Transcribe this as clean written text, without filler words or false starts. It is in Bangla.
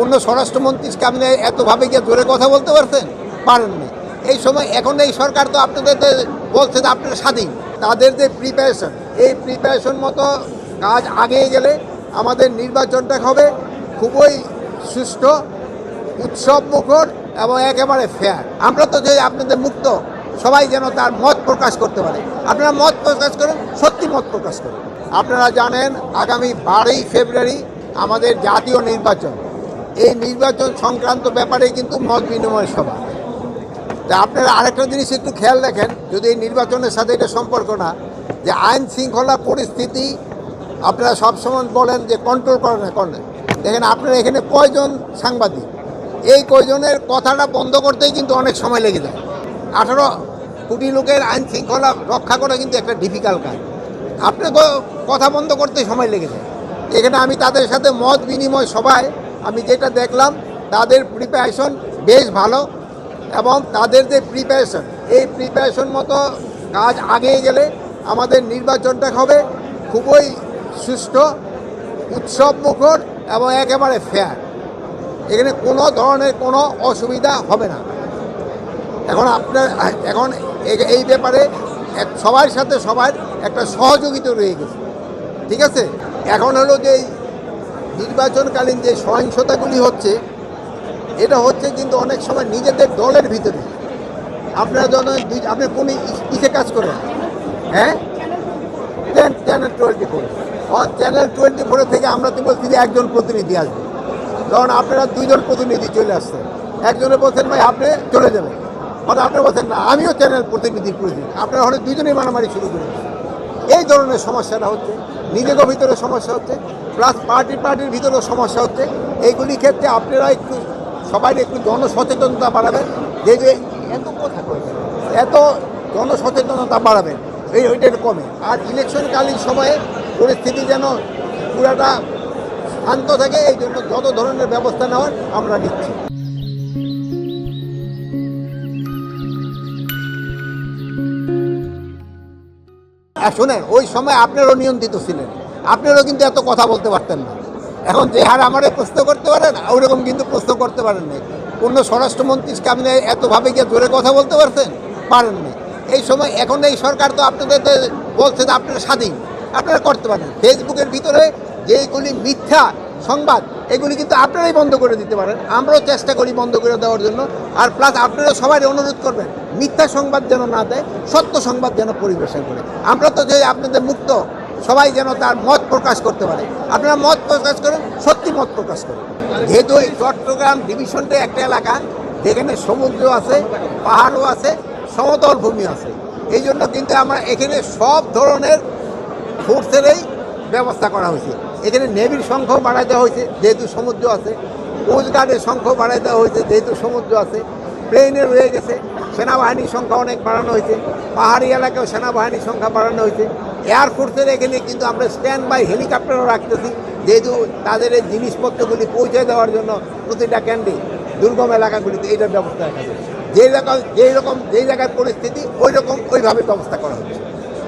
অন্য স্বরাষ্ট্রমন্ত্রী আপনি এতভাবে গিয়ে জোরে কথা বলতে পারছেন? পারেননি। এই সময় এখন এই সরকার তো আপনাদের বলছে যে আপনারা স্বাধীন। তাদের যে প্রিপারেশন, এই প্রিপারেশন মতো কাজ আগিয়ে গেলে আমাদের নির্বাচনটা হবে খুবই সুষ্ঠু, উৎসব মুখর এবং একেবারে ফেয়ার। আমরা তো যে আপনাদের মুক্ত, সবাই যেন তার মত প্রকাশ করতে পারে। আপনারা মত প্রকাশ করেন, সত্যি মত প্রকাশ করেন। আপনারা জানেন আগামী 12ই ফেব্রুয়ারি আমাদের জাতীয় নির্বাচন। এই নির্বাচন সংক্রান্ত ব্যাপারে কিন্তু মত বিনিময় সভা। তা আপনারা আরেকটা জিনিস একটু খেয়াল রাখেন, যদি এই নির্বাচনের সাথে এটা সম্পর্ক না, যে আইন শৃঙ্খলা পরিস্থিতি আপনারা সবসময় বলেন যে কন্ট্রোল করেন না করেন। দেখেন আপনারা এখানে কয়জন সাংবাদিক, এই কয়জনের কথাটা বন্ধ করতেই কিন্তু অনেক সময় লেগে যায়। 18 কোটি লোকের আইন শৃঙ্খলা রক্ষা করা কিন্তু একটা ডিফিকাল্ট কাজ। আপনার কথা বন্ধ করতে সময় লেগে যায়। এখানে আমি তাদের সাথে মত বিনিময় সভায় আমি যেটা দেখলাম, তাদের প্রিপারেশন বেশ ভালো এবং তাদের যে প্রিপারেশন, এই প্রিপারেশন মতো কাজ আগিয়ে গেলে আমাদের নির্বাচনটা হবে খুবই সুষ্ঠু, উৎসব মুখর এবং একেবারে ফেয়ার। এখানে কোনো ধরনের কোনো অসুবিধা হবে না। এখন এই ব্যাপারে সবার সাথে সবার একটা সহযোগিতা রয়ে গেছে, ঠিক আছে। এখন হলো যে নির্বাচনকালীন যে সহিংসতাগুলি হচ্ছে, এটা হচ্ছে কিন্তু অনেক সময় নিজেদের দলের ভিতরে। আপনারা আপনি কোন কিসে কাজ করেন? হ্যাঁ, চ্যানেল 24। চ্যানেল 24 থেকে আমরা তো বলছি যে একজন প্রতিনিধি আসবে। কারণ আপনারা 2 জন প্রতিনিধি চলে আসছেন। একজনে বলছেন ভাই আপনি চলে যাবেন, অর্থাৎ আপনি বলছেন না আমিও চ্যানেল প্রতিনিধির প্রয়োজন। আপনারা হলে 2 জনেই মারামারি শুরু করে দিচ্ছেন। এই ধরনের সমস্যাটা হচ্ছে, নিজেদের ভিতরে সমস্যা হচ্ছে, প্লাস পার্টির ভিতরেও সমস্যা হচ্ছে। এইগুলি ক্ষেত্রে আপনারা একটু সবাই একটু জনসচেতনতা বাড়াবেন, যে এত কথা করেছেন, এত জনসচেতনতা বাড়াবেন, ওইটা কমে। আর ইলেকশনকালীন সময়ে পরিস্থিতি যেন পুরাটা শান্ত থাকে, এই জন্য যত ধরনের ব্যবস্থা নেওয়ার আমরা নিচ্ছি। শোনেন, ওই সময় আপনারও নিয়ন্ত্রিত ছিলেন, আপনারও কিন্তু এত কথা বলতে পারতেন না। এখন যে হার আমারে প্রশ্ন করতে পারেন, ওইরকম কিন্তু প্রশ্ন করতে পারেন না। অন্য স্বরাষ্ট্রমন্ত্রী আপনি এতভাবে গিয়ে জোরে কথা বলতে পারছেন? পারেননি। এই সময় এখন এই সরকার তো আপনাদের বলছে যে আপনারা স্বাধীন, আপনারা করতে পারেন। ফেসবুকের ভিতরে যেগুলি মিথ্যা সংবাদ, এগুলি কিন্তু আপনারাই বন্ধ করে দিতে পারেন। আমরাও চেষ্টা করি বন্ধ করে দেওয়ার জন্য। আর প্লাস আপনারা সবাই অনুরোধ করবেন মিথ্যা সংবাদ যেন না দেয়, সত্য সংবাদ যেন পরিবেশন করে। আমরা তো যে আপনাদের মুক্ত, সবাই যেন তার মত প্রকাশ করতে পারে। আপনারা মত প্রকাশ করেন, সত্যি মত প্রকাশ করেন। যেহেতু এই চট্টগ্রাম ডিভিশনটা একটা এলাকা যেখানে সমুদ্র আছে, পাহাড়ও আছে, সমতল ভূমি আছে, এই জন্য কিন্তু আমরা এখানে সব ধরনের ফোর্সেরই ব্যবস্থা করা হয়েছে। এখানে নেভির সংখ্যাও বাড়াই দেওয়া হয়েছে যেহেতু সমুদ্র আছে, কোস্টগার্ডের সংখ্যাও বাড়াই দেওয়া হয়েছে যেহেতু সমুদ্র আছে, প্লেনে রয়ে গেছে, সেনাবাহিনীর সংখ্যা অনেক বাড়ানো হয়েছে, পাহাড়ি এলাকায় সেনাবাহিনীর সংখ্যা বাড়ানো হয়েছে। এয়ারফোর্সের এখানে কিন্তু আমরা স্ট্যান্ড বাই হেলিকপ্টারও রাখতেছি, যেহেতু তাদের এই জিনিসপত্রগুলি পৌঁছে দেওয়ার জন্য প্রতিটা ক্যান্ডে দুর্গম এলাকাগুলিতে এইটার ব্যবস্থা রাখা যায়। যেই জায়গায় পরিস্থিতি ওইভাবে ব্যবস্থা করা হচ্ছে।